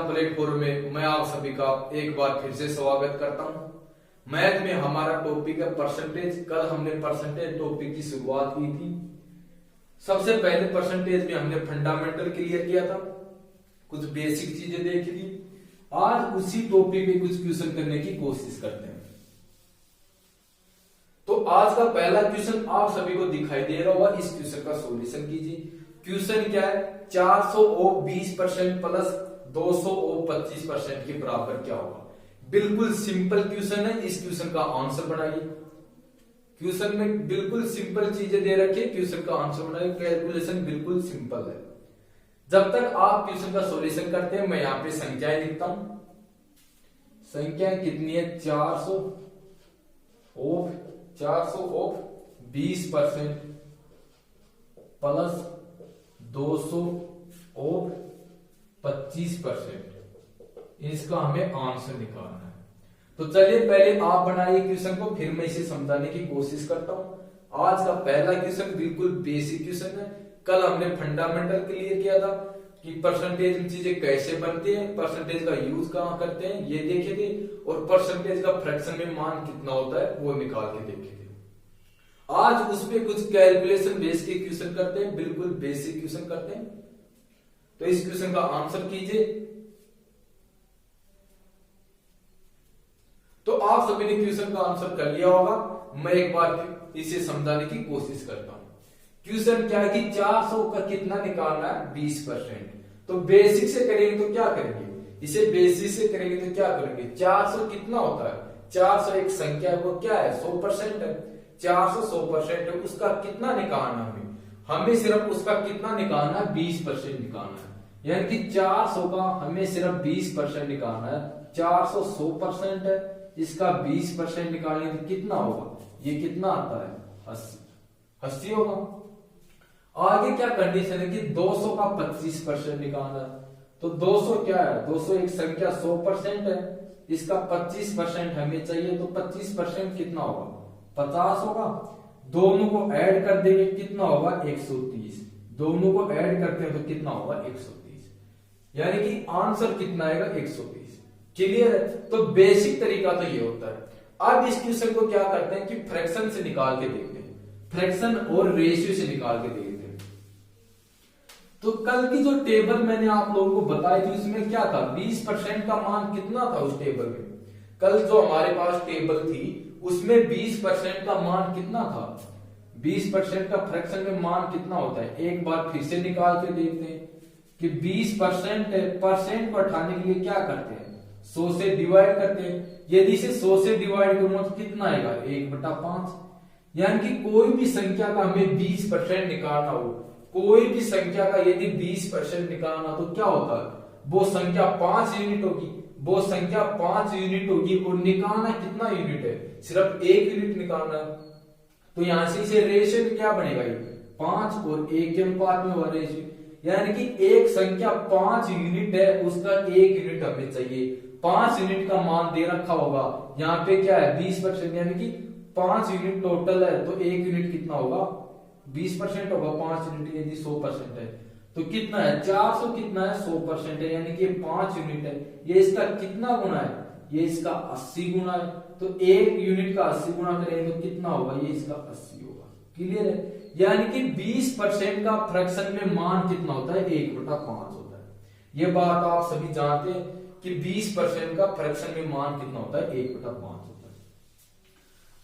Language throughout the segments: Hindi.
प्लेटफॉर्म में मैं आप सभी का एक बार फिर से स्वागत करता हूं। मैथ में हमारा टॉपिक है परसेंटेज। कल हमने परसेंटेज टॉपिक की शुरुआत की थी। सबसे पहले परसेंटेज में हमने फंडामेंटल क्लियर किया था, कुछ बेसिक चीजें देखी थी। आज उसी टॉपिक में कुछ क्वेश्चन करने की कोशिश करते हैं। तो आज का पहला क्वेश्चन आप सभी को दिखाई दे रहा होगा। इस क्वेश्चन का सॉल्यूशन कीजिए। क्वेश्चन क्या है? 400 ऑफ 20% प्लस 200 ऑफ 25% के बराबर क्या होगा? बिल्कुल सिंपल क्वेश्चन है। इस क्वेश्चन का आंसर बनाइए। क्वेश्चन में बिल्कुल सिंपल चीजें दे रखी है, क्वेश्चन का आंसर बनाइए। कैलकुलेशन बिल्कुल सिंपल है। जब तक आप क्वेश्चन का सॉल्यूशन करते हैं, मैं यहां पे संख्याएं लिखता हूं। संख्या कितनी है? 400 ऑफ 20% प्लस 200 ऑफ 25%। इसका हमें आंसर निकालना है। तो चलिए पहले आप बनाइए क्वेश्चन को, फिर मैं इसे समझाने की कोशिश करता हूं। आज का पहला क्वेश्चन बिल्कुल बेसिक क्वेश्चन है। कल हमने फंडामेंटल क्लियर किया था कि परसेंटेज में चीजें कैसे बनती हैं, परसेंटेज का यूज कहां करते हैं ये देखे थे, और परसेंटेज का फ्रैक्शन में मान कितना होता है वो निकाल के देखे थे। आज उसमें कुछ कैलकुलेशन बेस के क्वेश्चन करते हैं, बिल्कुल बेसिक क्वेश्चन करते हैं। तो इस क्वेश्चन का आंसर कीजिए। तो आप सभी ने क्वेश्चन का आंसर कर लिया होगा। मैं एक बार इसे समझाने की कोशिश करता हूं। क्वेश्चन क्या है कि 400 का कितना निकालना है? 20%। तो बेसिक से करेंगे तो क्या करेंगे? इसे बेसिक से करेंगे तो क्या करेंगे? 400 कितना होता है? 400 एक संख्या है, वो क्या है? 100% है। 400 100% है, उसका कितना निकालना हमें सिर्फ उसका कितना निकालना है? 20% निकालना है। यानी कि 400 का हमें सिर्फ 20% निकालना है। 400 100% है, इसका 20% निकालेंगे तो कितना होगा? ये कितना आता है? 80 होगा। आगे क्या कंडीशन है कि 200 का 25% निकालना है। तो 200 क्या है? 200 एक संख्या 100% है, इसका 25% हमें चाहिए। तो 25% कितना होगा? 50 होगा। दोनों को ऐड कर देंगे, कितना होगा? 130। दोनों को ऐड करते हैं तो कितना होगा? 130। यानी कि आंसर कितना आएगा? 130। क्लियर है? तो बेसिक तरीका तो ये होता है। अब इस क्वेश्चन को क्या करते हैं कि फ्रैक्शन से निकाल के देखते हैं, फ्रैक्शन और रेशियो से निकाल के देखते हैं। तो कल की जो टेबल मैंने आप लोगों को बताई थी, उसमें क्या था? 20% का मान कितना था उस टेबल में? कल जो हमारे पास टेबल थी उसमें 20% का मान कितना था? 20% का फ्रैक्शन में मान कितना होता है? एक बार फिर से निकाल के देखते हैं कि 20% परसेंट को हटाने के लिए क्या करते हैं? 100 से डिवाइड करते हैं। यदि इसे 100 से डिवाइड करूंगा तो कितना आएगा? 1/5। यानी कि कोई भी संख्या का हमें 20% निकालना हो, कोई भी संख्या का यदि 20% निकालना तो क्या होता है? वो संख्या 5 यूनिट होगी। वो संख्या 5 यूनिट होगी और निकालना कितना यूनिट है? सिर्फ 1 यूनिट निकालना है। तो यहां से इसे रेशियो में क्या बनेगा? 5 और 1 के अनुपात में हुआ रेशियो। यानी कि एक संख्या 5 यूनिट है, उसका 1 यूनिट हमें चाहिए। 5 यूनिट का मान दे रखा होगा। यहाँ पे क्या है? 20%। यानी कि 5 यूनिट टोटल है, तो 1 यूनिट कितना होगा? 20% होगा। 5 यूनिट यदि 100% है तो कितना है? 400 कितना है? 100% है, यानी कि 5 यूनिट है। ये इसका कितना गुना है? ये इसका 80 गुना है। तो 1 यूनिट का 80 गुना करेंगे तो कितना होगा? ये इसका 80 होगा। क्लियर है? यानी कि 20% का फ्रैक्शन में मान कितना होता है? 1/5 होता है। ये बात आप सभी जानते हैं कि 20% का फ्रैक्शन में मान कितना होता है? 1/5 होता है।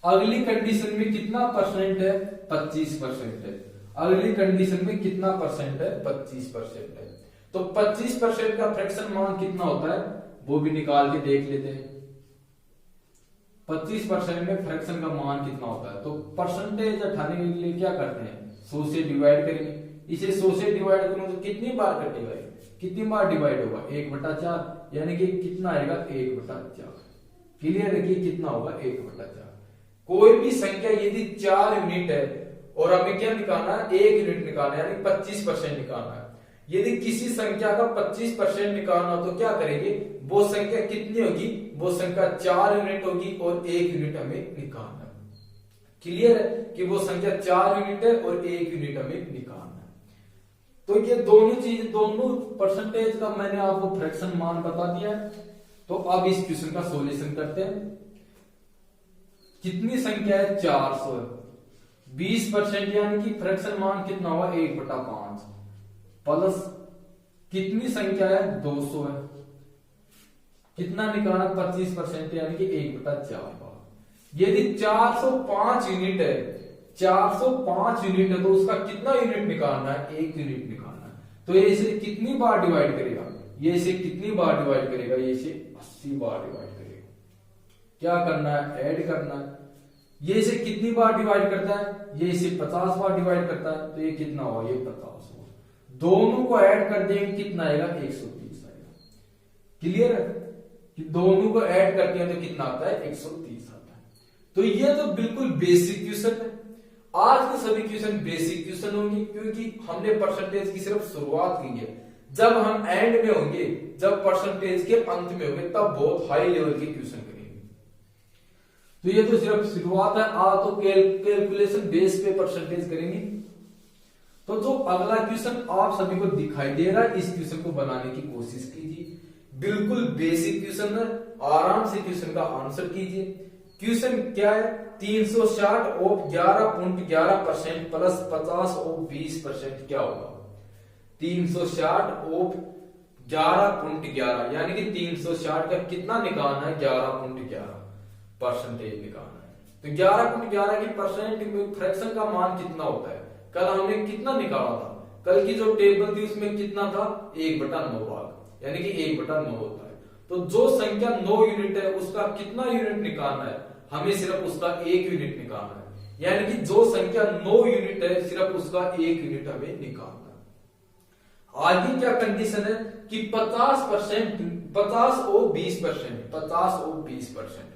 अगली कंडीशन में कितना परसेंट है? 25% है। अगली कंडीशन में कितना परसेंट है? 25% है। तो 25% का फ्रैक्शन मान कितना होता है वो भी निकाल के देख लेते हैं। 25% में फ्रैक्शन का मान कितना होता है? तो परसेंटेज हटाने के लिए क्या करते हैं? 100 से डिवाइड करेंगे। इसे 100 से डिवाइड करूंगा तो कितनी बार कटेगा? कितनी बार डिवाइड होगा? 1/4। यानी कि कितना आएगा? 1/4। क्लियर है कि कितना होगा? 1/4। कोई भी संख्या यदि 4 यूनिट है और हमें क्या निकालना है? 1 यूनिट निकालना है, यानी 25% निकालना है। यदि किसी संख्या का 25% निकालना हो तो क्या करेंगे? वो संख्या कितनी होगी? वो संख्या 4 यूनिट होगी और 1 यूनिट हमें निकालना है। क्लियर है कि वो संख्या 4 यूनिट है और 1 यूनिट हमें निकालना है। तो ये दोनों चीज, दोनों परसेंटेज का मैंने आपको फ्रैक्शन मान बता दिया है। तो अब इस क्वेश्चन का सॉल्यूशन करते हैं। कितनी संख्या है? 400 है। 20% यानी कि फ्रैक्शन मान कितना हुआ? 1/5 प्लस कितनी संख्या है? 200 है। कितना निकाला? 25% यानी कि 1/4। यदि 405 यूनिट है, 405 यूनिट है तो उसका कितना यूनिट निकालना है? 1 यूनिट निकालना है। तो ये इसे कितनी बार डिवाइड करेगा? ये इसे कितनी बार डिवाइड करेगा? ये इसे 80 बार डिवाइड करेगा। क्या करना है? ऐड करना है। ये इसे कितनी बार डिवाइड करता है? ये इसे 50 बार डिवाइड करता है। तो ये कितना हुआ? ये 50 हुआ। दोनों को ऐड कर देंगे, कितना आएगा? 130 आएगा। क्लियर है कि दोनों को ऐड करते हैं तो कितना आता है? 130 आता है। तो ये तो बिल्कुल बेसिक क्वेश्चन है। आज के सभी क्वेश्चन बेसिक क्वेश्चन होंगे, क्योंकि हमने परसेंटेज की सिर्फ शुरुआत की है। जब हम एंड में होंगे, जब परसेंटेज के अंत में होंगे, तब बहुत हाई लेवल के क्वेश्चन करेंगे। तो ये तो सिर्फ शुरुआत है। आज तो कैलकुलेशन बेस पे परसेंटेज करेंगे। तो जो अगला क्वेश्चन आप सभी को दिखाई दे रहा है, इस क्वेश्चन को बनाने की कोशिश कीजिए। बिल्कुल बेसिक क्वेश्चन है, आराम से क्वेश्चन का आंसर कीजिए। क्वेश्चन क्या है? 360 ऑफ 11.11% प्लस 50 ऑफ 20% क्या होगा? 360 ऑफ 11.11 यानी कि 360 का कितना निकालना है? 11.11 परसेंटेज निकालना है। तो 11.11 की परसेंट फ्रैक्शन का मान कितना होता है? कल हमने कितना निकाला था? कल की जो टेबल थी उसमें कितना था? 1/9 भाग, यानी कि 1/9 होता है। तो जो संख्या 9 यूनिट है उसका कितना यूनिट निकालना है? हमें सिर्फ उसका 1 यूनिट निकालना है। यानी कि जो संख्या 9 यूनिट है सिर्फ उसका 1 यूनिट हमें निकालना है। आगे क्या कंडीशन है कि 50% 50 और 20%, 50 और 20%।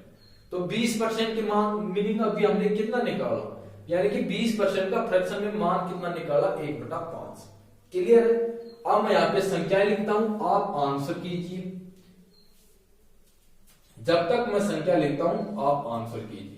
तो 20% की मान मीनिंग अभी हमने कितना निकाला? यानी कि 20% का फ्रैक्शन में मान कितना निकाला? 1/5। क्लियर है? अब मैं यहां पे संख्याएं लिखता हूं, आप आंसर कीजिए। जब तक मैं संख्या लिखता हूं आप आंसर कीजिए।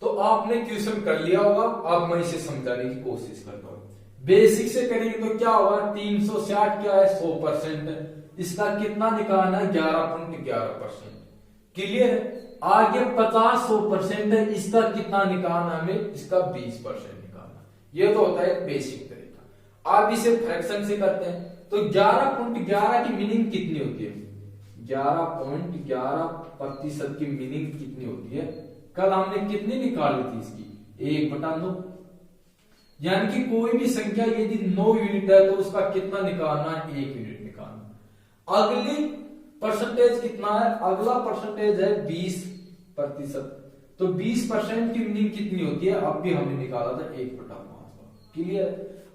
तो आपने क्वेश्चन कर लिया होगा। अब मैं इसे समझाने की कोशिश करता हूं। बेसिक से करेंगे तो क्या होगा? 360 क्या है? 100% है। इसका कितना निकालना है? 11.11%। क्लियर है? आगे 50 100% है, इसका कितना निकालना हमें? इसका 20% निकालना। ये तो होता है बेसिक तरीका। आप इसे फ्रैक्शन से करते हैं तो 11.11 की मीनिंग कितनी होती है? 11.11% की मीनिंग कितनी होती है? कल हमने कितनी निकाली थी इसकी? 1/9। यानी कि कोई भी संख्या यदि 9 यूनिट है तो उसका कितना निकालना है? 1 यूनिट निकालना। अगली परसेंटेज कितना है? अगला परसेंटेज है 20%। तो 20% की मीनिंग कितनी होती है? अब भी हमने निकाला था 1/5। क्लियर?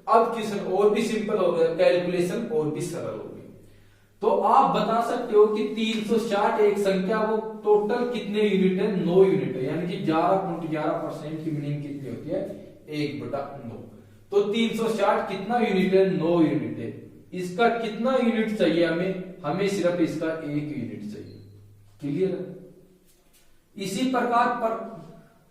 अब क्वेश्चन और भी सिंपल हो गया, कैलकुलेशन और भी सरल हो गई। तो आप बता सकते हो कि 360 एक संख्या, वो टोटल कितने यूनिट है? 9 यूनिट है। यानी कि 11.11% की मीनिंग कितनी होती है? 1/9। तो 360 कितना यूनिट है? 9 यूनिट है। इसका कितना यूनिट चाहिए हमें? हमें सिर्फ इसका 1 यूनिट चाहिए। क्लियर? इसी प्रकार पर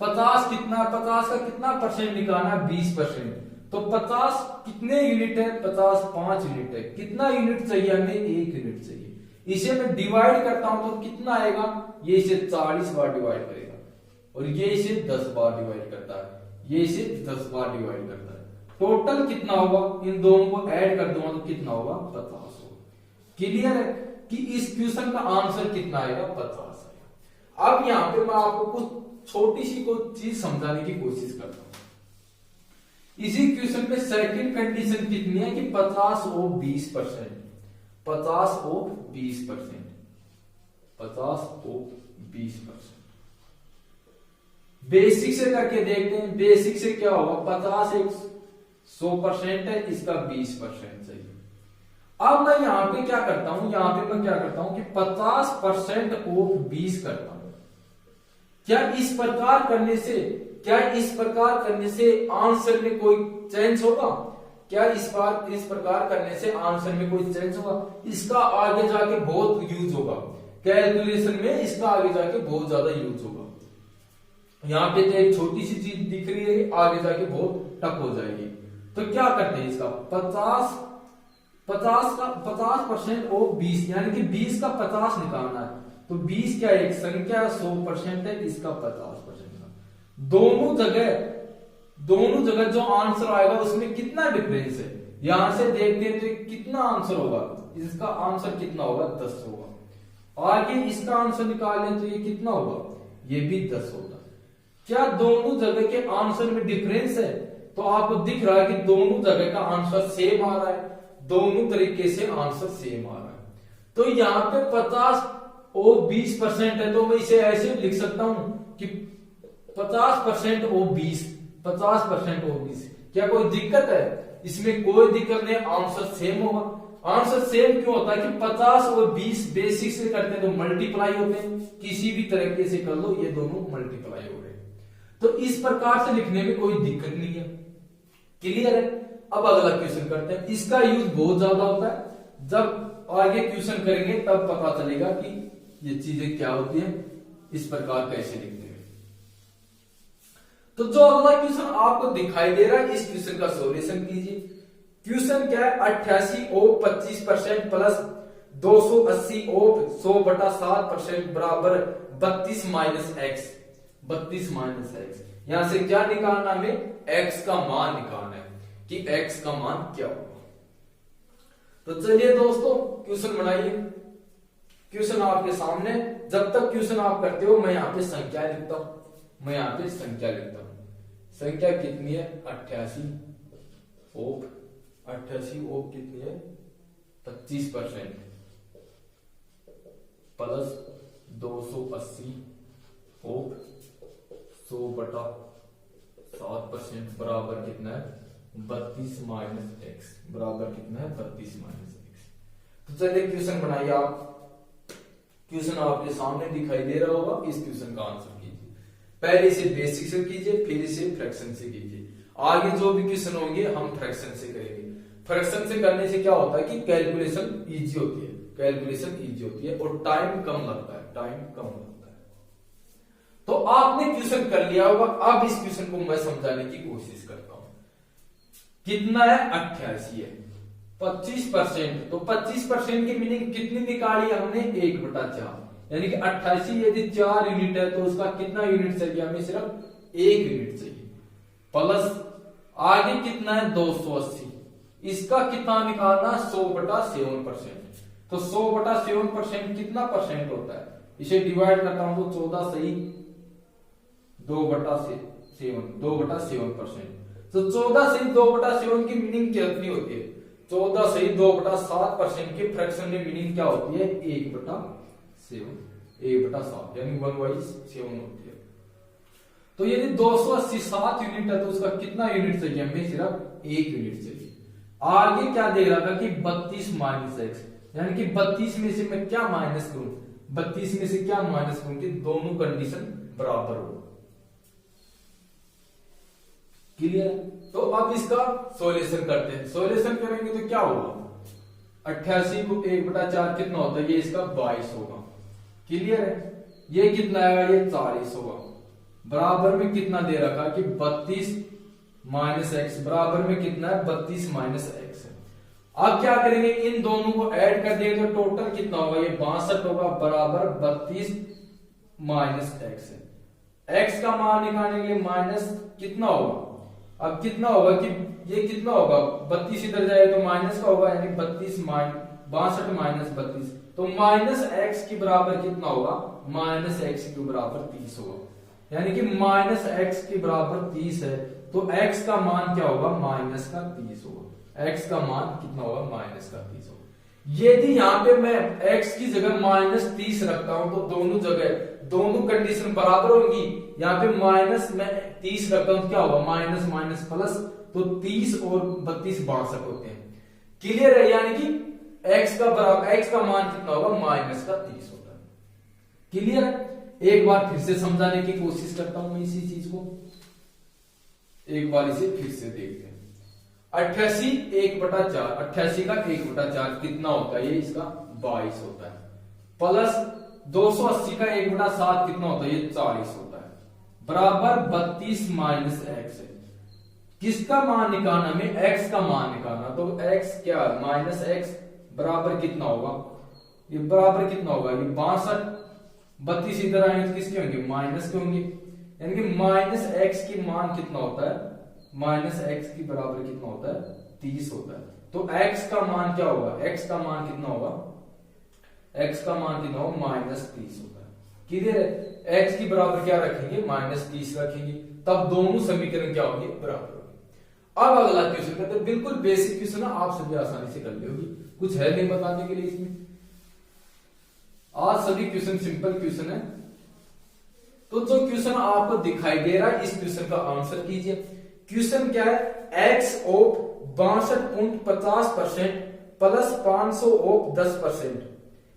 50 कितना? 50 का कितना परसेंट निकालना? 20%। तो 50 कितने यूनिट है? 50 5 यूनिट है। कितना यूनिट चाहिए हमें? 1 यूनिट चाहिए। इसे मैं डिवाइड करता हूं तो कितना आएगा? ये इसे 40 बार डिवाइड करेगा और ये इसे 10 बार डिवाइड करता है, ये इसे 10 बार डिवाइड करता है। टोटल कितना होगा? इन दोनों को ऐड कर दूंगा तो कितना होगा? 50 होगा। क्लियर है कि इस क्वेश्चन का आंसर कितना आएगा? 50 आएगा। अब यहां पे मैं आपको कुछ छोटी सी को चीज समझाने की कोशिश करता हूं। इसी क्वेश्चन में सेकंड कंडीशन कितनी है कि 50 और 20%, 50 और 20%, 50 और 20%। बेसिक से करके देखते हैं। बेसिक से क्या होगा? 50 एक 100% है, इसका 20% चाहिए। अब मैं यहां पे क्या करता हूं? यहां पे मैं क्या करता हूं कि 50% ऑफ 20 करता हूं। क्या इस प्रकार करने से क्या इस प्रकार करने से आंसर में कोई चेंज होगा? क्या इस प्रकार करने से आंसर में कोई चेंज होगा? इसका आगे जाके बहुत यूज होगा कैलकुलेशन में, इसका आगे जाके बहुत ज्यादा यूज होगा। यहाँ पे तो एक छोटी सी चीज दिख रही है, आगे जाके बहुत टफ हो जाएगी। तो क्या करते हैं इसका 50% ऑफ 20, यानी कि 20 का 50 निकालना है। तो 20 क्या एक संख्या 100% है, इसका 50% का। दोनों जगह जो आंसर आएगा उसमें कितना डिफरेंस है, यहां से देखते हैं तो कितना आंसर होगा, इसका आंसर कितना होगा 10 होगा। आगे इसका आंसर निकालें तो ये कितना होगा, ये भी 10 होगा। क्या दोनों जगह के आंसर में डिफरेंस है? तो आपको दिख रहा है कि दोनों जगह का आंसर सेम आ रहा है, दोनों तरीके से आंसर सेम आ रहा है। तो यहाँ पे 50 और 20% है, तो मैं इसे ऐसे लिख सकता हूं कि 50% और 20, 50% और 20। क्या कोई दिक्कत है? इसमें कोई दिक्कत नहीं, आंसर सेम होगा। आंसर सेम क्यों होता है कि 50 और 20 बेसिक से करते हैं तो मल्टीप्लाई होते हैं, किसी भी तरीके से कर लो ये दोनों मल्टीप्लाई हो रहे हैं। तो इस प्रकार से लिखने में कोई दिक्कत नहीं है। क्लियर है? अब अगला क्वेश्चन करते हैं। इसका यूज बहुत ज्यादा होता है, जब आगे क्वेश्चन करेंगे तब पता चलेगा कि ये चीजें क्या होती है, इस प्रकार कैसे लिखते हैं। तो जो अगला क्वेश्चन आपको दिखाई दे रहा है, इस क्वेश्चन का सॉल्यूशन कीजिए। क्वेश्चन क्या है, 88 ऑफ 25% प्लस 280 ऑफ 100/7% बराबर 32 माइनस एक्स। 32 माइनस एक्स, यहां से क्या निकालना हमें, x का मान निकालना है कि x का मान क्या होगा। तो चलिए दोस्तों क्वेश्चन बनाइए। क्वेश्चन आपके सामने, जब तक क्वेश्चन आप करते हो मैं यहाँ पे संख्या लिखता हूं, मैं यहाँ पे संख्या लिखता हूं। संख्या कितनी है, 88 ऑफ कितनी है, 25% प्लस 280 ऑफ 100/7% बराबर कितना है, 32 माइनस एक्स, बराबर कितना है 32 माइनस एक्स। तो चलिए क्वेश्चन बनाइए आप। क्वेश्चन आपके सामने दिखाई दे रहा होगा, इस क्वेश्चन का आंसर कीजिए। पहले इसे बेसिक से कीजिए, फिर इसे फ्रैक्शन से कीजिए। आगे जो भी क्वेश्चन होंगे हम फ्रैक्शन से करेंगे। फ्रैक्शन से करने से क्या होता है कि कैलकुलेशन इजी होती है, और टाइम कम लगता है, तो आपने क्वेश्चन कर लिया होगा। अब इस क्वेश्चन को मैं समझाने की कोशिश करता हूं। कितना है, 88 है, 25%, तो 25% की मीनिंग कितनी निकाली हमने, 1/4, यानी कि 88 यदि 4 यूनिट है तो उसका कितना यूनिट चाहिए, हमें सिर्फ 1 यूनिट चाहिए। प्लस आगे कितना है, 280, इसका कितना निकालना, 100/7%। तो 100/7% कितना परसेंट होता है, इसे डिवाइड करता हूं तो 14 सही 2/7%। तो 14 सही 2/7 की मीनिंग कितनी होती है, 14 सही 2/7% के फ्रैक्शन में मीनिंग क्या होती है, 1/7, यानी 1/7 होती है। तो यदि 280 7 यूनिट है तो उसका कितना यूनिट चाहिए, हमें सिर्फ 1 यूनिट चाहिए। आगे क्या दे रहा था कि 32 माइनस एक्स, यानी कि 32 में से मैं क्या माइनस करूं, 32 में से क्या माइनस करूं कि दोनों कंडीशन बराबर हो। क्लियर? तो अब इसका सॉल्यूशन करते हैं। सॉल्यूशन करेंगे तो क्या होगा, 88 को 1/4 कितना होता है, ये इसका 22 होगा। क्लियर है? ये कितना आएगा, ये 40 होगा। बराबर में कितना दे रखा कि 32 माइनस एक्स, बराबर में कितना है, 32 माइनस एक्स है। अब क्या करेंगे, इन दोनों को ऐड कर देंगे तो टोटल कितना होगा, ये 62 होगा, बराबर 32 माइनस एक्स है। एक्स का मान निकालने के लिए माइनस कितना होगा, अब कितना होगा कि ये कितना होगा, 32 इधर जाए तो माइनस का होगा, यानी 62 माइनस 32, तो माइनस एक्स की बराबर कितना होगा, माइनस एक्स के बराबर 30 होगा। यानी कि माइनस एक्स के बराबर 30 है, तो एक्स का मान क्या होगा, माइनस का 30 होगा। एक्स का मान कितना होगा, माइनस का 30 होगा। यदि यहाँ पे मैं x की जगह माइनस 30 रखता हूं तो दोनों जगह दोनों कंडीशन बराबर होंगी। यहाँ पे माइनस में 30 रखता हूं तो क्या होगा, माइनस माइनस प्लस, तो 30 और 32 62 होते हैं। क्लियर है? यानी कि x का बराबर x का मान कितना होगा, माइनस का 30 होता है। क्लियर है? एक बार फिर से समझाने की कोशिश करता हूं मैं इसी चीज को। एक बार इसे फिर से देखते हैं। 88 1/4, 88 का 1/4 कितना होता है? ये इसका 22 होता है। प्लस 280 का 1/7 कितना होता है? ये 40 होता है। बराबर 32 माइनस एक्स है। किसका मान निकालना? हमें एक्स का मान निकालना। तो एक्स क्या? माइनस एक्स बराबर कितना होगा? ये बराबर कितना होगा? ये 62, 32 इधर आएंगे तो किसके होंगे? माइनस के होंगे। यानी कि माइनस एक्स की मान कितना होता है? माइनस एक्स की बराबर कितना होता है? 30 होता है। तो एक्स का मान क्या होगा? एक्स का मान कितना होगा? एक्स का मान कितना होगा? -30 होगा। क्लियर है? एक्स की बराबर क्या रखेंगे? -30 रखेंगे, तब दोनों समीकरण क्या होंगे? बराबर होंगे। अब अगला क्वेश्चन करते हैं। बिल्कुल बेसिक क्वेश्चन है, आप सभी आसानी से कर लोगे, कुछ है नहीं बताने के लिए इसमें। आज सभी क्वेश्चन सिंपल क्वेश्चन है। तो जो क्वेश्चन आपको दिखाई दे रहा है, इस क्वेश्चन का आंसर कीजिए। क्वेश्चन क्या है? X of 62.50% plus 500 of 10%।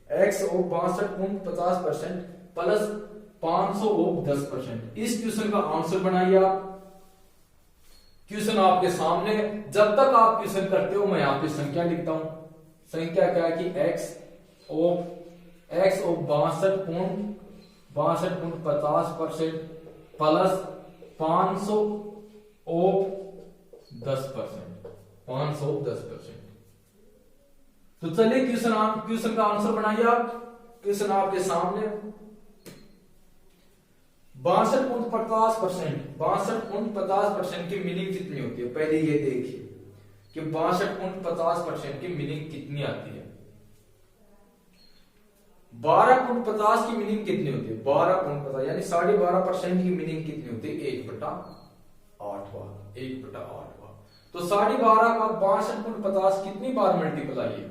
X of 62.50% plus 500 of 10%। इस क्वेश्चन का आंसर बनाइए आप। क्वेश्चन आपके सामने, जब तक आप क्वेश्चन करते हो मैं यहाँ पे संख्या लिखता हूं। संख्या क्या है कि x of 62.50% plus 500 of 10%। 500 of 10%। तो चलिए क्वेश्चन का आंसर बनाइए आप। क्वेश्चन आपके सामने 62.50% की मीनिंग कितनी होती है? पहले ये देखिए कि 62.50% की मीनिंग कितनी आती है। 12.50 की मीनिंग कितनी होती है? 12.50 यानी 12.5% की मीनिंग कितनी होती है? 1/8। 1/8। तो 12.5 का 62.50 कितनी बार मल्टीप्लाई है?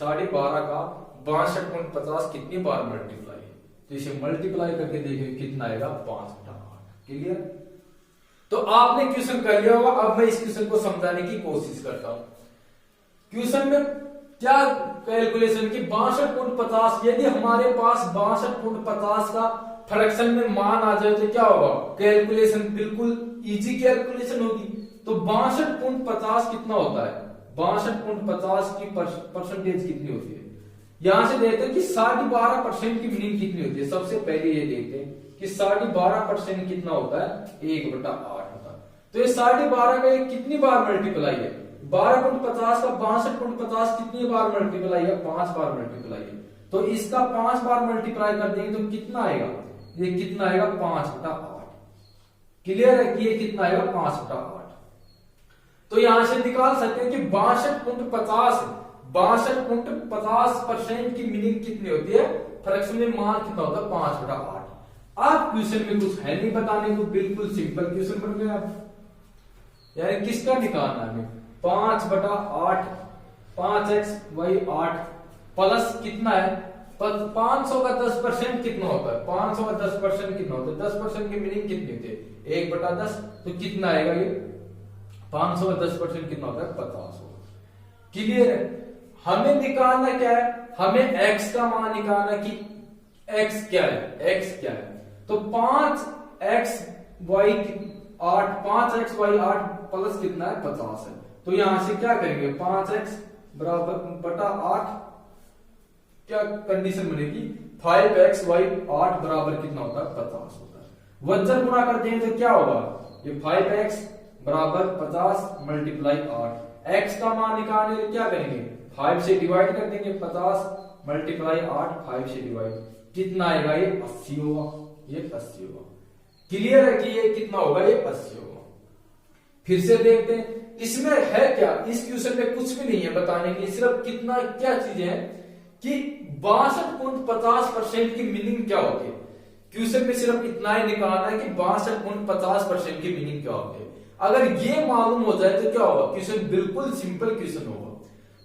12.5 का 62.50 कितनी बार मल्टीप्लाई है? तो इसे मल्टीप्लाई करके देखिए कितना आएगा? 5/8। क्लियर? तो आपने क्वेश्चन कर लिया होगा। अब मैं इस क्वेश्चन को समझाने की कोशिश करता हूं। क्वेश्चन में क्या कैलकुलेशन की 62.50, यदि हमारे पास 62.50 का फ्रैक्शन में मान आ जाए तो क्या होगा? कैलकुलेशन बिल्कुल इजी कैलकुलेशन होगी। तो 62.50 कितना होता है? 62.50 की परसेंटेज कितनी होती है? यहां से देखते हैं कि 12.5% की मीनिंग कितनी होती है। सबसे पहले ये देखते हैं कि 12.5% कितना होता है? 1/8 होता है। तो ये 12.5 का कितनी बार मल्टीप्लाई है? 12.50 का 62.50 कितनी बार मल्टीप्लाई है? 5 बार मल्टीप्लाई है। तो इसका 5 बार मल्टीप्लाई कर देंगे तो कितना आएगा? ये कितना आएगा? 5/8। क्लियर है कि ये कितना आएगा? 5/8। तो यहां से निकाल सकते हैं कि 62.50% की मीनिंग कितनी होती है? फ्रैक्शन में मान कितना होता है? 5/8। आप क्वेश्चन में कुछ है नहीं बताने को, बिल्कुल सिंपल क्वेश्चन बन गया। यानी किसका निकालना है? 5/8 5x y 8 प्लस कितना है? 500 का 10% कितना होता है? 500 का 10% कितना होता है? 10% की मीनिंग कितनी होती है? 1/10। तो कितना आएगा ये? 500 का 10% कितना होता है? 50 होगा। क्लियर है? हमें निकालना क्या है? हमें x का मान निकालना कि x क्या है? x क्या है? तो 5x y 8 प्लस कितना है? 50 है। तो यहां से क्या करेंगे? 5x बराबर बटा 8, क्या कंडीशन बनेगी? 5xy 8 बराबर कितना होता है? 50 होता है। वज्र गुणा कर देंगे तो क्या होगा? ये 5x बराबर 50 मल्टीप्लाई 8। x का मान निकालने के लिए क्या करेंगे? 5 से डिवाइड कर देंगे। 50 मल्टीप्लाई 8 5 से डिवाइड, कितना आएगा? ये 80 होगा। ये 80 होगा। क्लियर है कि ये कितना होगा? ये 80 होगा। फिर से देखते हैं इसमें है क्या। इस क्वेश्चन में कुछ भी नहीं है बताने के लिए, सिर्फ कितना क्या चीजें हैं कि 62.50% की मीनिंग क्या होती है। क्वेश्चन में सिर्फ इतना ही निकालना है कि 62.50% की मीनिंग क्या होती है। अगर ये मालूम हो जाए तो क्या होगा? क्वेश्चन बिल्कुल सिंपल क्वेश्चन होगा।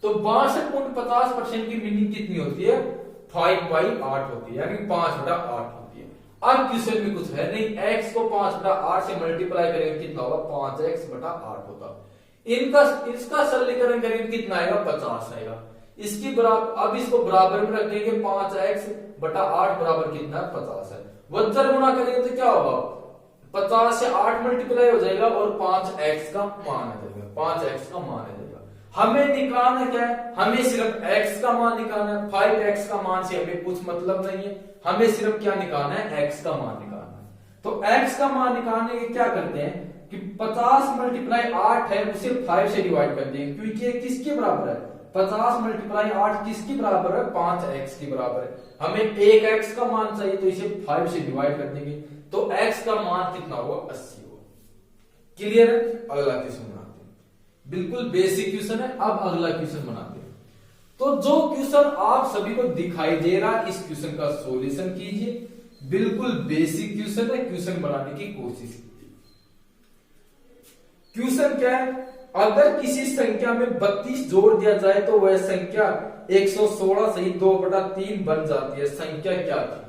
तो 62.50% की मीनिंग कितनी होती है? 5/8 होती है, यानी 5/8 होती है। अब क्वेश्चन में कुछ है नहीं। x को 5/8 से मल्टीप्लाई करेंगे कितना होगा? 5x/8 होगा। इसका सरलीकरण करेंगे कितना आएगा? 50 आएगा। इसकी बराबर, अब इसको बराबर में रख देंगे। 5x/8 बराबर कितना है? 50 है। वज्र गुणा करेंगे तो क्या होगा? 50 से 8 मल्टीप्लाई हो जाएगा और 5x का मान आ जाएगा, 5x का मान आ जाएगा। हमें निकालना क्या है, हमें सिर्फ x का मान निकालना है। 5x का मान से हमें कुछ मतलब नहीं है, हमें सिर्फ क्या निकालना है, x का मान निकालना है। तो x का मान निकालने के क्या करते हैं कि 50 मल्टीप्लाई 8 है उसे 5 से डिवाइड कर देंगे, क्योंकि ये किसके बराबर है, 50 मल्टीप्लाई 8 किसकी बराबर है, 5x की बराबर है। हमें 1x का मान चाहिए तो इसे 5 से डिवाइड कर देंगे, तो x का मान कितना होगा, 80 होगा। क्लियर है। अगला क्वेश्चन बनाते हैं, बिल्कुल बेसिक क्वेश्चन है। अब अगला क्वेश्चन बनाते हैं। तो जो क्वेश्चन आप सभी को दिखाई दे रहा है इस क्वेश्चन का सॉल्यूशन कीजिए। बिल्कुल बेसिक क्वेश्चन है, क्वेश्चन बनाने की कोशिश कीजिए। क्वेश्चन क्या है, अगर किसी संख्या में 32 जोड़ दिया जाए तो वह संख्या 116 सही 2/3 बन जाती है। संख्या क्या थी,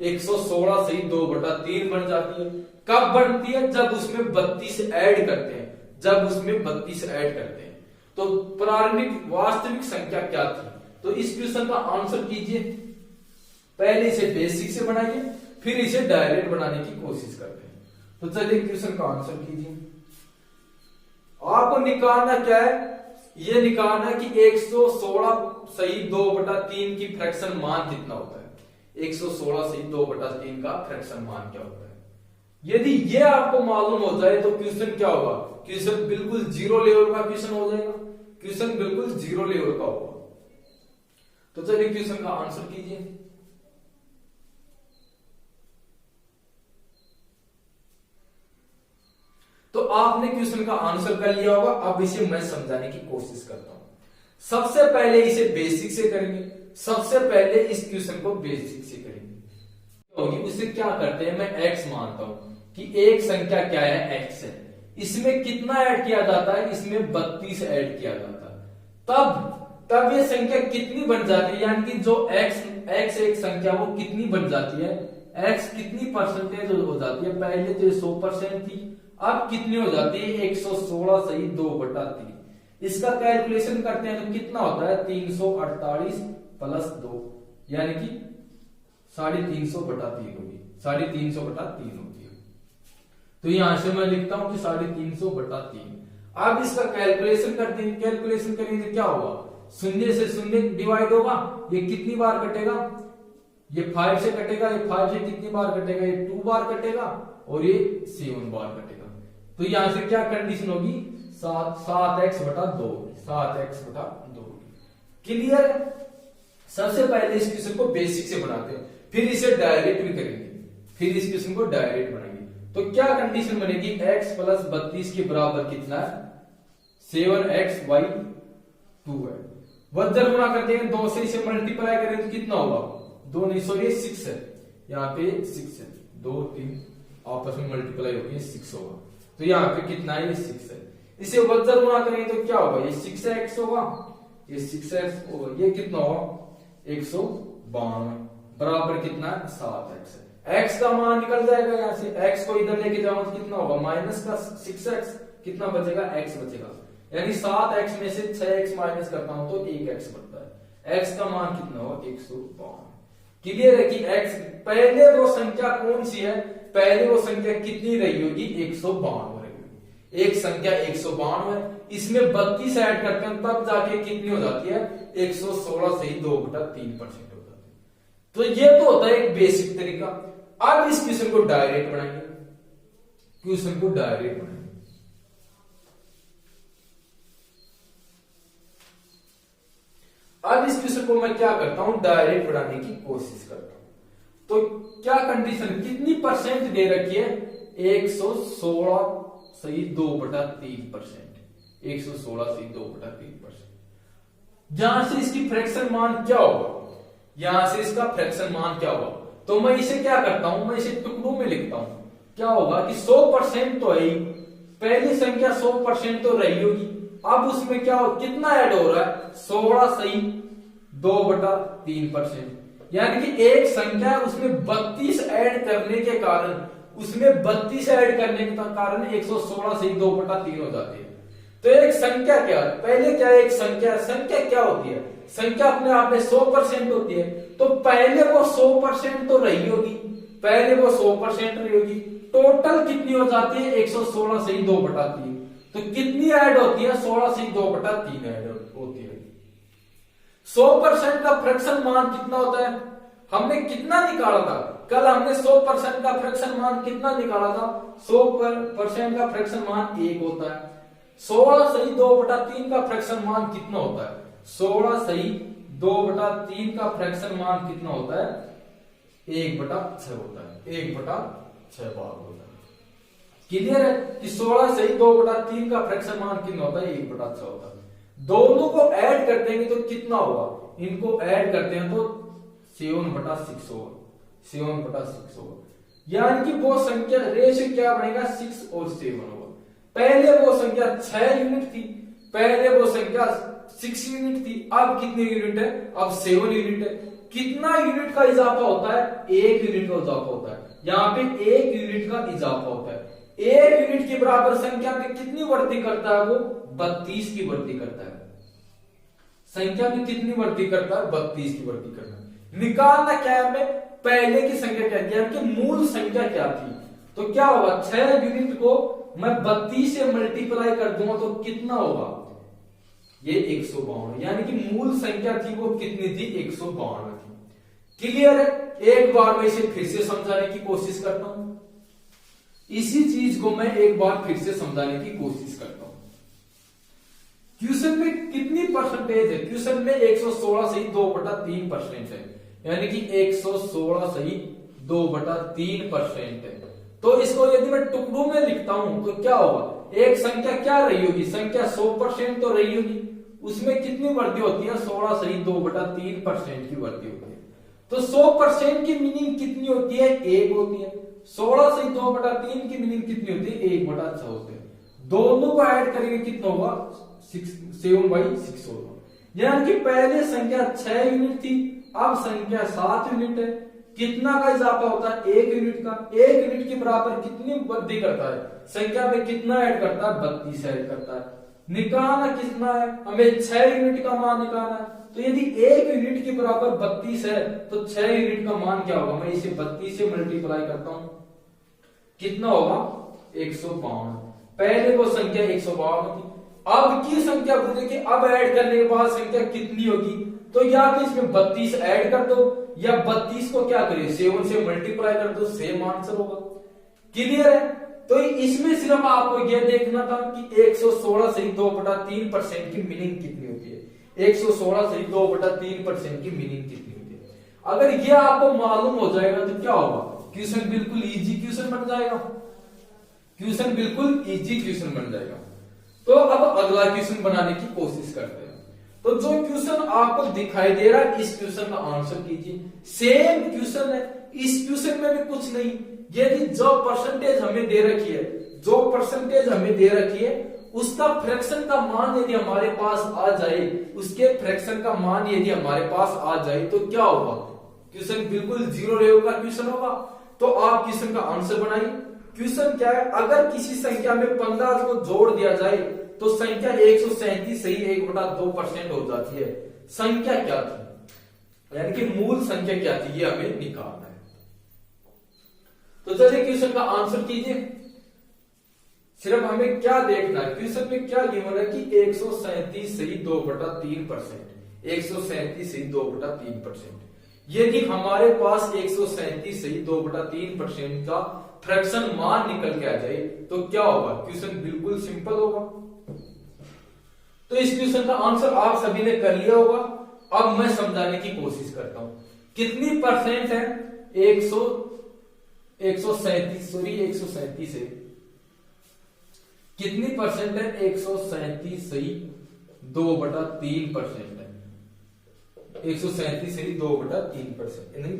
116 सही 2/3 बन जाती है। कब बनती है, जब उसमें 32 ऐड करते हैं, जब उसमें 32 ऐड करते हैं। तो प्रारंभिक वास्तविक संख्या क्या थी, तो इस क्वेश्चन का आंसर कीजिए। पहले इसे बेसिक से बनाइए, फिर इसे डायरेक्ट बनाने की कोशिश करते हैं। तो चलिए क्वेश्चन का आंसर कीजिए। आपको निकालना क्या है, ये निकालना है कि 116 सही 2/3 की फ्रैक्शन मान कितना होता है। 116 सही 2/3 का फ्रैक्शन मान क्या होता है। यदि ये आपको मालूम हो जाए तो क्वेश्चन क्या होगा, क्वेश्चन बिल्कुल जीरो लेवल का क्वेश्चन हो जाएगा, क्वेश्चन बिल्कुल जीरो लेवल का होगा। तो चलिए क्वेश्चन का आंसर कीजिए। तो आपने क्वेश्चन का आंसर कर लिया होगा। अब इसे मैं समझाने की कोशिश करता हूं। सबसे पहले इसे बेसिक से करेंगे, सबसे पहले इस क्वेश्चन को बेसिक से करेंगे। उसे क्या करते हैं, मैं x मानता हूं कि एक संख्या क्या है, x है। इसमें कितना ऐड किया जाता है, इसमें 32 ऐड किया जाता है। तब ये संख्या कितनी बन जाती है, यानी कि जो x एक संख्या वो कितनी बन जाती है, x कितनी परसेंटेज हो जाती है। पहले तो 100% थी, अब कितनी हो जाती है, 116 सही 2/3। इसका कैलकुलेशन करते हैं तो कितना होता है, 348 प्लस 2, यानी कि 350/3 होगी, 350/3 होती है। तो यहां से मैं लिखता हूं कि 350/3। अब इसका कैलकुलेशन करते हैं, कैलकुलेशन करेंगे क्या होगा, शून्य से शून्य डिवाइड होगा, ये कितनी बार कटेगा, ये 5 से कटेगा, ये 5 से कितनी बार कटेगा, ये 2 बार कटेगा और ये 7 बार कटेगा। तो यहां से क्या कंडीशन होगी, 7x/2, 7x/2। क्लियर। सबसे पहले इस क्वेश्चन को बेसिक से बनाते हैं, फिर इसे डायरेक्ट भी करेंगे, फिर इस क्वेश्चन को डायरेक्ट बनाएंगे। तो क्या कंडीशन बनेगी, x + 32 के बराबर कितना है, 7x/2 है। वज्र गुणा करते हैं, 2 से इसे मल्टीप्लाई करें तो कितना होगा, 2 नहीं सॉरी 6 है, यहाँ पे 6 है, 2 3 आपस में मल्टीप्लाई होगी 6 होगा। तो यहाँ पे कितना है, ये 6 है। इसे वज्र गुणा करेंगे तो क्या होगा, ये 6x होगा, ये 6x होगा, ये कितना होगा 152 बराबर कितना है, 7x है। x का मान निकल जाएगा, यहाँ से x को इधर लेके जाओ तो कितना होगा, माइनस का 6x, कितना बचेगा, x बचेगा। यानी 7x में से 6x माइनस करता हूं तो 1x बढ़ता है। x का मान कितना होगा, 152। क्लियर है कि x पहले वो संख्या कौन सी है, पहले वो संख्या कितनी रही होगी, 152 रही होगी। एक संख्या 152 है, इसमें 32 ऐड करते हैं तब जाके कितनी हो जाती है, 116 सही 2/3% हो जाती है। तो ये तो होता है एक बेसिक तरीका। अब इस क्वेश्चन को डायरेक्ट बनाएंगे, क्वेश्चन को डायरेक्ट बनाएंगे। अब इस क्वेश्चन को मैं क्या करता हूं, डायरेक्ट बनाने की कोशिश करता हूं। तो क्या कंडीशन, कितनी परसेंट दे रखी है, 116 सही 2/3%, 116 सही 2/3%। यहां से इसकी फ्रैक्शन मान क्या होगा, यहां से इसका फ्रैक्शन मान क्या होगा, तो मैं इसे क्या करता हूं, मैं इसे टुकड़ों में लिखता हूं। क्या होगा कि 100% तो है ही, पहली संख्या 100% तो रही होगी, अब उसमें क्या हो, कितना ऐड हो रहा है, 16 सही 2/3%। यानी कि एक संख्या है, उसमें 32 ऐड करने के कारण, उसमें 32 ऐड करने के कारण 116 सही 2/3 हो जाती है। तो एक संख्या क्या, पहले क्या एक संख्या, संख्या क्या होती है, संख्या अपने आप में 100% होती है। तो पहले वो 100% तो रही होगी, पहले वो 100% रही होगी, टोटल कितनी हो जाती है 116 सही 2/3। तो कितनी ऐड होती है 16 सही 2/3 ऐड होती है। 100% का फ्रैक्शन मान कितना होता है, हमने कितना निकाला था कल, हमने 100% का फ्रैक्शन मान कितना निकाला था, 100% का फ्रैक्शन मान 1 होता है। 16 सही 2/3 का फ्रैक्शन मान कितना होता है, 16 सही 2/3 का फ्रैक्शन मान कितना होता है, 1/6 होता है, 1/6 भाग होता है। क्लियर है कि 16 सही 2/3 का फ्रैक्शन मान कितना होता है, 1/6 होता है। दोनों को ऐड कर देंगे तो कितना होगा, इनको ऐड करते हैं तो 7/6 होगा, 7/6 होगा। यानी कि वो संख्या रेशियो क्या बनेगा 6 और 7 होगा। पहले वो संख्या 6 यूनिट थी, पहले वो संख्या 6 यूनिट थी, अब कितने यूनिट है, अब 7 यूनिट है। कितना यूनिट का इजाफा होता है, 1 यूनिट का इजाफा होता है। यहाँ पे 1 यूनिट का इजाफा होता है। 1 यूनिट के बराबर संख्या में कितनी वृद्धि करता है वो, 32 की वृद्धि करता है। संख्या में कितनी वृद्धि करता है, 32 की वृद्धि करता है। निकालना क्या है हमें, पहले की संख्या क्या थी, कि मूल संख्या क्या थी। तो क्या होगा, 6 यूनिट को मैं 32 से मल्टीप्लाई कर दूंगा तो कितना होगा, ये 152। यानी कि मूल संख्या थी वो कितनी थी, 152 थी। क्लियर है। एक बार मैं इसे फिर से समझाने की कोशिश करता हूं, इसी चीज को मैं एक बार फिर से समझाने की कोशिश करता हूं। क्वेश्चन में कितनी परसेंटेज है, क्वेश्चन में 116 सही 2/3% है, यानी कि 116 सही 2/3% है। तो इसको यदि मैं टुकड़ों में लिखता हूं तो क्या होगा, एक संख्या क्या रही होगी, संख्या 100% तो रही होगी, उसमें कितनी वृद्धि होती है, 16 सही 2/3% की वृद्धि होती है। तो 100% की मीनिंग कितनी होती है, 1 होती है। 16 सही 2/3 की मीनिंग कितनी होती है, 1/6 होते हैं। दोनों को ऐड करेंगे कितना होगा, 7/6 होगा। यानी कि पहले संख्या 6 यूनिट थी, अब संख्या 7 यूनिट है। कितना का इजाफा होता है, 1 यूनिट का। 1 यूनिट के बराबर कितनी वृद्धि करता है, संख्या में कितना ऐड करता है, 32 ऐड करता है। निकालना कितना है, हमें 6 यूनिट का मान निकालना है। तो यदि 1 यूनिट के बराबर 32 है तो 6 यूनिट का मान क्या होगा, मैं इसे 32 से मल्टीप्लाई करता हूं, कितना होगा 152। पहले वो संख्या 152 थी, अब की संख्या पूछे कि अब ऐड करने के बाद संख्या कितनी होगी, तो या तो इसमें 32 ऐड कर दो या 32 को क्या करिए 7 से मल्टीप्लाई कर दो, सेम आंसर होगा। क्लियर है। तो इसमें सिर्फ आपको यह देखना था कि 116 सही 2/3% की मीनिंग कितनी होती है, 116 सही 2/3% की मीनिंग कितनी होती है। अगर यह आपको मालूम हो जाएगा तो क्या होगा, क्वेश्चन बिल्कुल इजी क्वेश्चन बन जाएगा, क्वेश्चन बिल्कुल इजी क्वेश्चन बन जाएगा। तो अब अगला क्वेश्चन बनाने की कोशिश करते हैं। तो जो क्वेश्चन आपको दिखाई दे रहा है इस क्वेश्चन का आंसर कीजिए। सेम क्वेश्चन है, इस क्वेश्चन में भी कुछ नहीं, यदि जो परसेंटेज हमें दे रखी है, जो परसेंटेज हमें दे रखी है उसका फ्रैक्शन का मान यदि हमारे पास आ जाए, उसके फ्रैक्शन का मान यदि हमारे पास आ जाए तो क्या होगा, क्वेश्चन बिल्कुल जीरो रेव का क्वेश्चन होगा। तो आप क्वेश्चन का आंसर बनाइए। क्वेश्चन क्या है, अगर किसी संख्या में 15 को जोड़ दिया जाए तो संख्या 137 सही 1/2% हो जाती है। संख्या क्या थी, यानी कि मूल संख्या क्या थी, ये हमें निकालना है। तो चलिए क्वेश्चन का आंसर कीजिए। सिर्फ हमें क्या देखना है, क्वेश्चन में क्या गिवन है कि 137 सही 2/3%, 137 सही 2/3%। यदि हमारे पास 137 सही 2/3% का फ्रैक्शन मान निकल के आ जाए तो क्या होगा, क्वेश्चन बिल्कुल सिंपल होगा। तो इस क्वेश्चन का आंसर आप सभी ने कर लिया होगा। अब मैं समझाने की कोशिश करता हूं, कितनी परसेंट है 137 से कितनी परसेंट है, 137 सही 2/3% है, 137 सही 2/3%, नहीं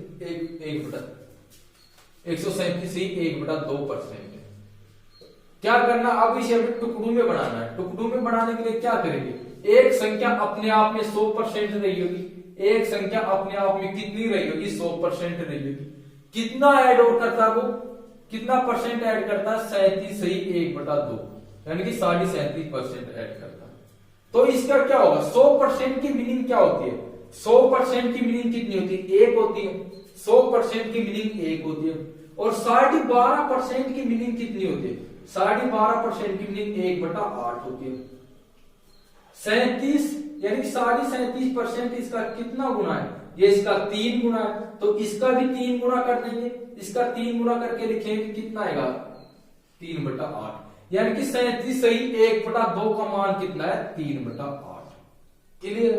137 सही 1/2% है। क्या करना, अब इसे हमें टुकड़ों में बनाना है। टुकड़ों में बनाने के लिए क्या करेंगे, एक संख्या अपने आप में 100% रही होगी, एक संख्या अपने आप में कितनी रही होगी, 100% रही होगी। कितना ऐड आउट करता है वो, कितना परसेंट ऐड करता है, 37 सही 1/2, यानी कि 37.5% ऐड करता है। तो इसका क्या होगा, 100% की मीनिंग क्या होती है, 100% की मीनिंग कितनी होती है, 1 होती है। 100% की मीनिंग 1 होती है। और 12.5% की मीनिंग कितनी होती है? 12.5% की मीनिंग 1/8 होती है। 37 यानी कि 37.5% इसका कितना गुना है? ये इसका 3 गुना है, तो इसका भी 3 गुना कर देंगे। इसका 3 गुना करके लिखेंगे कितना आएगा? 3/8। यानी कि 37 सही 1/2 का मान कितना है? 3/8। क्लियर?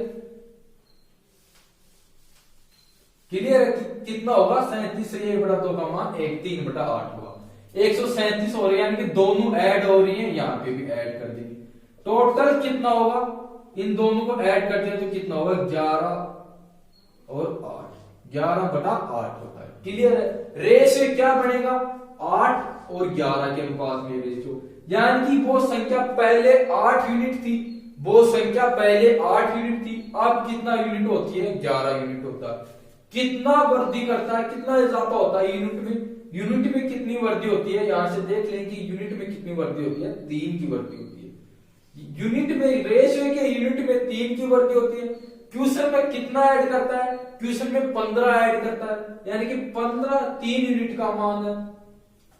क्लियर है? कितना होगा? 37 से 1/2 का मान 3/8 होगा। 137 हो रही है, यानी कि दोनों ऐड हो रही है, यहां पे भी ऐड कर देंगे। टोटल कितना होगा? इन दोनों को ऐड करते हैं तो कितना होगा? 11 और 8, 11/8 होता है। क्लियर है? रेशियो क्या बनेगा? 8 और 11 के अनुपात में रेशियो, यानी कि वो संख्या पहले 8 यूनिट थी, वो संख्या पहले 8 यूनिट थी, अब कितना यूनिट होती है? 11 यूनिट होता है। कितना वृद्धि करता है, कितना इजाफा होता है यूनिट में? यूनिट में कितनी वृद्धि होती है? यहां से देख लें कि यूनिट में कितनी वृद्धि होती है? 3 की वृद्धि होती है। यूनिट में, रेशियो के यूनिट में 3 की वृद्धि होती है। क्वेश्चन में कितना ऐड करता है? क्वेश्चन में 15 ऐड करता है, यानी कि 15 3 यूनिट का मान है।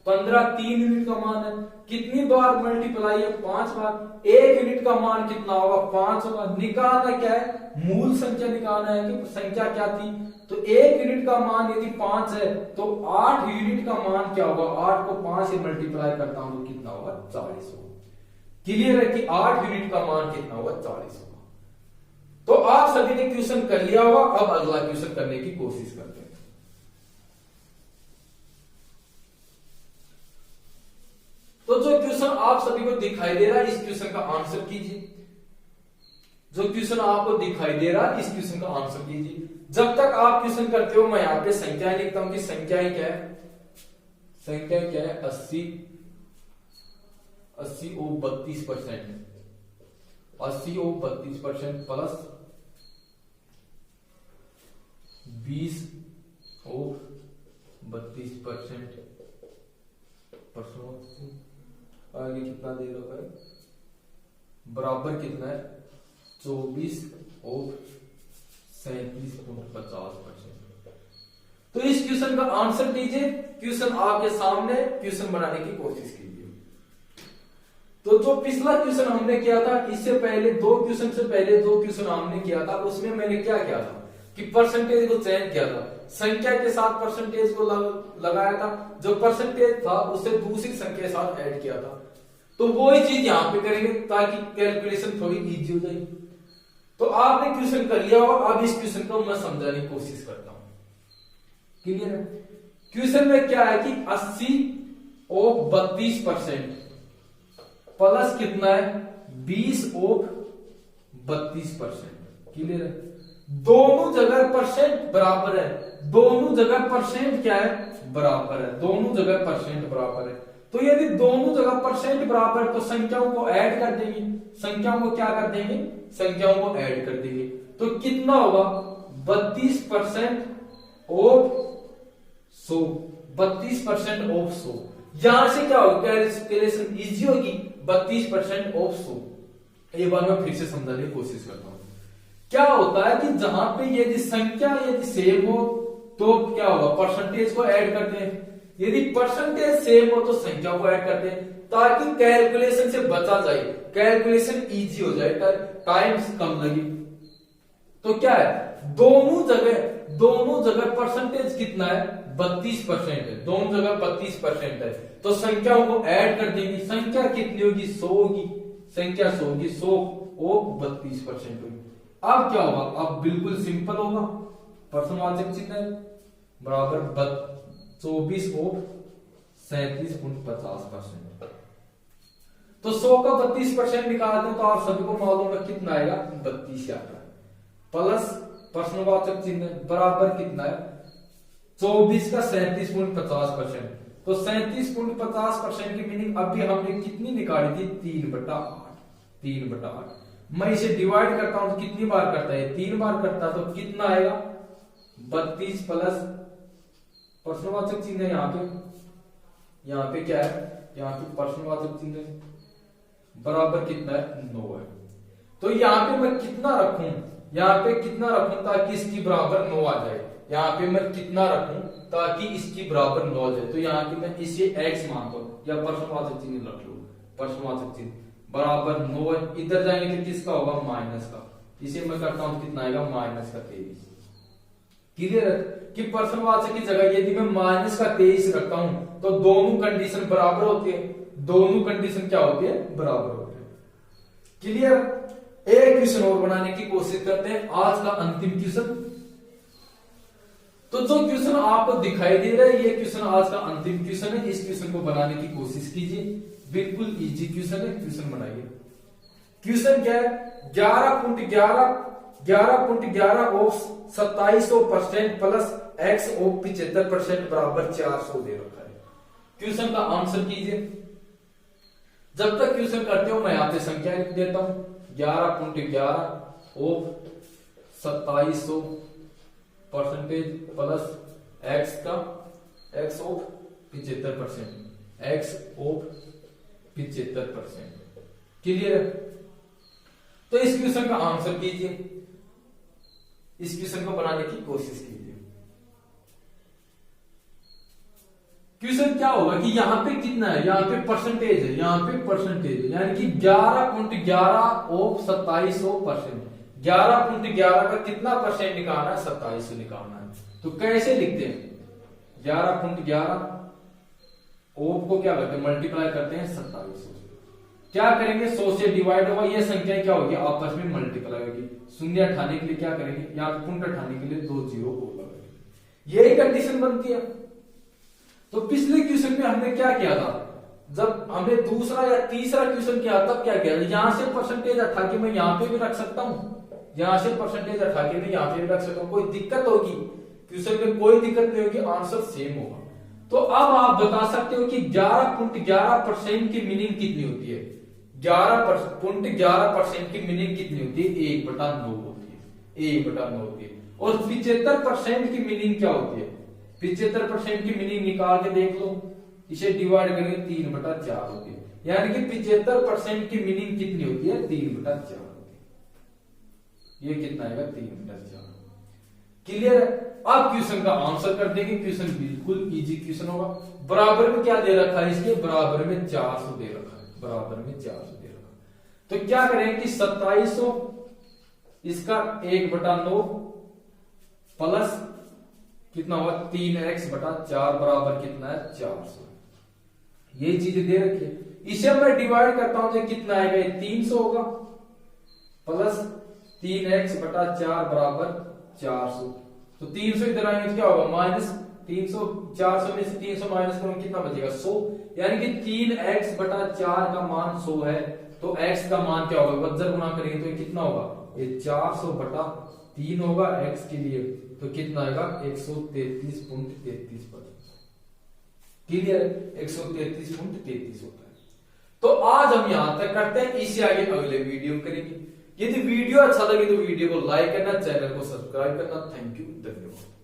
15 3 यूनिट का मान है। कितनी बार मल्टीप्लाई है? 5 बार। 1 यूनिट का मान कितना होगा? 5 होगा। निकालना क्या है? मूल संख्या निकालना है कि संख्या क्या थी। तो 1 यूनिट का मान यदि 5 है तो 8 यूनिट का मान क्या होगा? 8 को 5 से मल्टीप्लाई करता हूं तो कितना होगा? 40 होगा। क्लियर है कि 8 यूनिट का मान कितना होगा? 40 होगा। तो आप सभी ने क्वेश्चन कर लिया होगा। अब अगला क्वेश्चन करने की कोशिश करते हैं। तो जो क्वेश्चन आप सभी को दिखाई दे रहा है, इस क्वेश्चन का आंसर कीजिए। जो क्वेश्चन आपको दिखाई दे रहा है, इस क्वेश्चन का आंसर कीजिए। जब तक आप क्वेश्चन करते हो, मैं यहां पे संख्याएं लिखता हूं कि संख्याएं क्या है? संख्या क्या है? 80 और 32%, 80 और 32% प्लस 20 और 32%। आगे कितना दे रहा है? बराबर कितना है? 24 और 37.50%। तो इस क्वेश्चन का आंसर दीजिए। क्वेश्चन आपके सामने, क्वेश्चन बनाने की कोशिश कीजिए। तो जो पिछला क्वेश्चन हमने किया था, इससे पहले 2 क्वेश्चन से पहले 2 क्वेश्चन हमने किया था, उसमें मैंने क्या किया था कि परसेंटेज को चेंज किया था। संख्या के साथ परसेंटेज को लगाया था, जो परसेंटेज था उसे दूसरी संख्या के साथ ऐड किया था। तो वही चीज यहां पे करेंगे ताकि कैलकुलेशन थोड़ी इजी हो जाए। तो आपने क्वेश्चन कर लिया होगा। अब इस क्वेश्चन को मैं समझाने की कोशिश करता हूं। क्लियर है? क्वेश्चन में क्या है कि 80 और 32% प्लस कितना है? 20 और 32%। क्लियर है? दोनों जगह परसेंट बराबर है। दोनों जगह परसेंट क्या है? बराबर है। दोनों जगह परसेंट बराबर है। तो यदि दोनों जगह परसेंट बराबर, तो संख्याओं को ऐड कर देंगे। संख्याओं को क्या कर देंगे? संख्याओं को ऐड कर देंगे। तो कितना होगा? 32% ऑफ 100। 32% ऑफ 100। यहां से क्या होगा? कैलकुलेशन इजी होगी। 32% ऑफ 100। एक बार मैं फिर से समझाने की कोशिश करता हूं। क्या होता है कि जहां पे यदि संख्या यदि सेम हो तो क्या होगा? परसेंटेज को ऐड करते हैं। यदि परसेंटेज सेम हो तो संख्या को ऐड करते हैं, ताकि कैलकुलेशन से बचा जाए, कैलकुलेशन इजी हो जाए, टाइम कम लगे। तो क्या है? दोनों जगह परसेंटेज कितना है? 32% है। दोनों जगह 32% है, तो संख्याओं को ऐड कर देंगे। संख्या कितनी होगी? 100 होगी। संख्या 100 होगी। 100 और 32% होगी। अब क्या होगा? अब बिल्कुल सिंपल होगा। प्रश्नवाचक चिन्ह है बराबर 24 और 37.50%। तो 100 का 32% निकालते हैं तो आप सभी को मालूम है कितना आएगा? 32 आता है। प्लस प्रश्नवाचक चिन्ह बराबर कितना है? 24 का 37.50%। तो 37.50% की मीनिंग अभी हमने कितनी निकाली थी? 3/8। 3/8। मैं इसे डिवाइड करता हूं तो कितनी बार करता है? 3 बार करता है। तो कितना आएगा? 32 प्लस प्रश्नवाचक चिन्ह है यहाँ पे क्या है? यहाँ पे प्रश्नवाचक चिन्ह है बराबर कितना है? 9 है। तो यहाँ पे मैं कितना रखूं? यहाँ पे कितना रखूं ताकि इसकी बराबर 9 आ जाए, यहाँ पे मैं कितना रखूं ताकि इसकी बराबर 9 आ जाए, तो यहाँ की मैं इसे x मानता हूं या प्रश्नवाचक चिन्ह रख लो, प्रश्नवाचक चिन्ह बराबर 9 है। इधर जाएंगे तो किसका होगा, माइनस का, इसे मैं करता हूं कितना आएगा, माइनस का 23। क्लियर है कि प्रश्नवाचक की जगह यदि मैं माइनस का 23 रखता हूं तो दोनों कंडीशन बराबर होती है, दोनों कंडीशन क्या होती है, बराबर होती है। क्लियर। एक क्वेश्चन और बनाने की कोशिश करते हैं, आज का अंतिम क्वेश्चन। तो जो क्वेश्चन आपको दिखाई दे रहा है ये क्वेश्चन आज का अंतिम क्वेश्चन है, इस क्वेश्चन को बनाने की कोशिश कीजिए, बिल्कुल इजी क्वेश्चन है, क्वेश्चन बनाइए। क्वेश्चन क्या है, 11.11 ऑफ 2700% प्लस x ऑफ 75% बराबर 400 दे रखा है। क्वेश्चन का आंसर कीजिए। जब तक क्वेश्चन करते हो मैं यहाँ पे संख्या लिख देता हूं, 11.11 ऑफ 2700% प्लस x का x of 75%, x of 75%। Clear है। तो इस क्वेश्चन का आंसर कीजिए, इस क्वेश्चन को बनाने की कोशिश कीजिए। क्वेश्चन क्या होगा कि यहाँ पे कितना है, यहाँ पे परसेंटेज है, यहाँ पे परसेंटेज है, यानी कि 11.11 ऑफ 2700%, 11.11 का कितना परसेंट निकालना है, 2700 निकालना है। तो कैसे लिखते हैं, 11.11 ऑफ को क्या करते हैं, मल्टीप्लाई करते हैं 2700 से, क्या करेंगे 100 से डिवाइड होगा, ये संख्या क्या होगी, आपस में मल्टीप्लाई होगी। शून्य हटाने के लिए क्या करेंगे, या पुनः हटाने के लिए 2 जीरो को लगाएंगे, यही कंडीशन बनती है। तो पिछले क्वेश्चन में हमने क्या किया था, जब हमने दूसरा या तीसरा क्वेश्चन किया तब क्या किया, यहां से परसेंटेज हटा के मैं यहां पे भी रख सकता हूं, यहां से परसेंटेज हटा के मैं यहां पे भी रख सकता हूं, कोई दिक्कत होगी क्वेश्चन में, कोई दिक्कत नहीं होगी, आंसर सेम होगा। तो अब आप बता सकते हो कि 11.11% की मीनिंग कितनी होती है, 11.11% की मीनिंग कितनी होती है, 1/9 होती है, 1/9 होती है। और 75% की मीनिंग क्या होती है, 75% की मीनिंग निकाल के देख लो, इसे डिवाइड करेंगे 3/4 होती है, यानी कि 75% की मीनिंग कितनी होती है, 3/4 होती है। ये कितना आएगा, 3/4। क्लियर है। अब क्वेश्चन का आंसर कर देंगे, क्वेश्चन बिल्कुल इजी क्वेश्चन होगा। बराबर में क्या दे रखा है, इसके बराबर में 400 दे रखा है, बराबर में 400 दे रखा है। तो क्या करेंगे कि 2700 इसका 1/9 प्लस कितना हुआ, 3x/4 बराबर कितना है, 400। ये चीज दे रखी है, इसे मैं डिवाइड करता हूं तो कितना आएगा, 300 होगा प्लस 3x/4 बराबर 400। तो 300 इधर आएंगे तो क्या होगा, माइनस 300, 400 में से 300 माइनस करूंगा कितना बचेगा, 100, यानी कि 3x/4 का मान 100 है। तो x का मान क्या होगा, वज्र गुना करेंगे तो ये कितना होगा, ये 400/3 होगा x के लिए, तो कितना आएगा 133.33%। क्लियर है, 133.33 होता है। तो आज हम यहां तक करते हैं, इससे आगे अगले वीडियो करेंगे। यदि वीडियो अच्छा लगे तो वीडियो को लाइक करना, चैनल को सब्सक्राइब करना। थैंक यू, धन्यवाद।